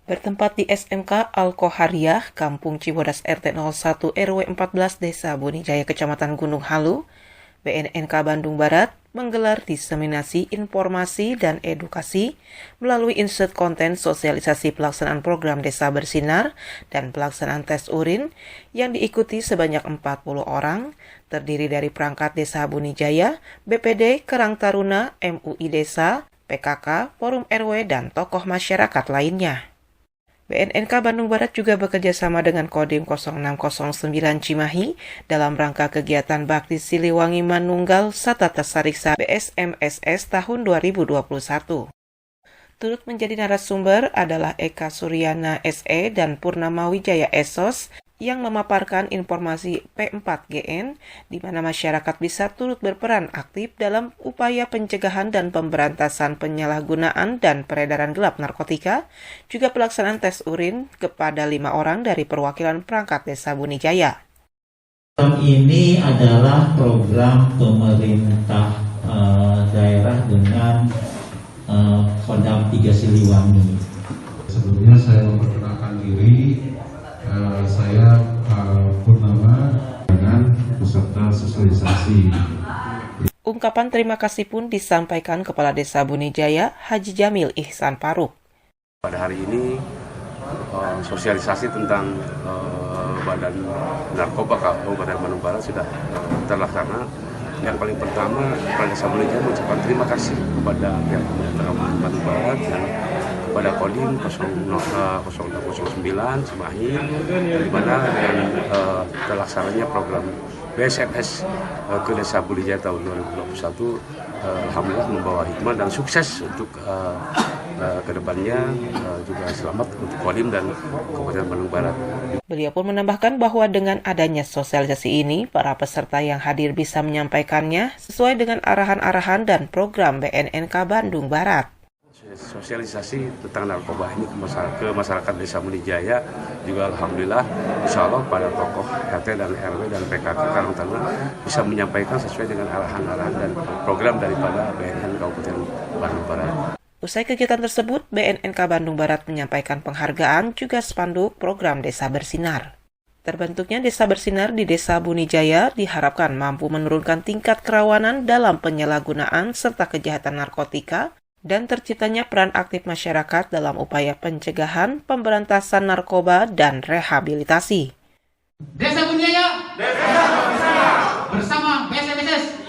Bertempat di SMK Al-Qohariyah, Kampung Cibodas RT 01 RW 14 Desa Bonijaya, Kecamatan Gunung Halu, BNNK Bandung Barat menggelar diseminasi informasi dan edukasi melalui insert konten sosialisasi pelaksanaan program Desa Bersinar dan pelaksanaan tes urin yang diikuti sebanyak 40 orang, terdiri dari perangkat Desa Bonijaya, BPD, Karang Taruna, MUI Desa, PKK, Forum RW, dan tokoh masyarakat lainnya. BNNK Bandung Barat juga bekerja sama dengan Kodim 0609 Cimahi dalam rangka kegiatan Bakti Siliwangi Manunggal Satata Sariksa BSMSS tahun 2021. Turut menjadi narasumber adalah Eka Suryana SE dan Purnama Wijaya Esos yang memaparkan informasi P4GN, di mana masyarakat bisa turut berperan aktif dalam upaya pencegahan dan pemberantasan penyalahgunaan dan peredaran gelap narkotika, juga pelaksanaan tes urin kepada 5 orang dari perwakilan perangkat Desa Bonijaya. Ini adalah program pemerintah daerah dengan Kodam 3 Siliwangi. Sebelumnya saya memperkenalkan diri. Saya Purnama dengan peserta sosialisasi. Ungkapan terima kasih pun disampaikan Kepala Desa Bonijaya, Haji Jamil Ihsan Faruk. Pada hari ini sosialisasi tentang Badan Narkoba Kabupaten Bandung Barat sudah terlaksana. Yang paling pertama, Kepala Desa Bonijaya mengucapkan terima kasih kepada pihak pemerintah Kabupaten Bandung Barat dan pada Kodim 0609 Cimahi, di mana dengan terlaksananya program BSMS ke Desa Bonijaya tahun 2021, alhamdulillah membawa hikmah dan sukses untuk kedepannya, juga selamat untuk Kodim dan Kabupaten Bandung Barat. Beliau pun menambahkan bahwa dengan adanya sosialisasi ini, para peserta yang hadir bisa menyampaikannya sesuai dengan arahan-arahan dan program BNNK Bandung Barat. Sosialisasi tentang narkoba ini ke masyarakat Desa Bonijaya juga alhamdulillah insya Allah pada tokoh RT dan RW dan PKK Karang Taruna bisa menyampaikan sesuai dengan arahan-arahan dan program daripada BNN Kabupaten Bandung Barat. Usai kegiatan tersebut, BNNK Bandung Barat menyampaikan penghargaan juga spanduk program Desa Bersinar. Terbentuknya Desa Bersinar di Desa Bonijaya diharapkan mampu menurunkan tingkat kerawanan dalam penyalahgunaan serta kejahatan narkotika dan terciptanya peran aktif masyarakat dalam upaya pencegahan, pemberantasan narkoba, dan rehabilitasi. Desa Bonijaya! Bersama BSMSS!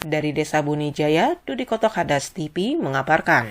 Dari Desa Bonijaya, Dudi Kotok Hadas TV mengabarkan.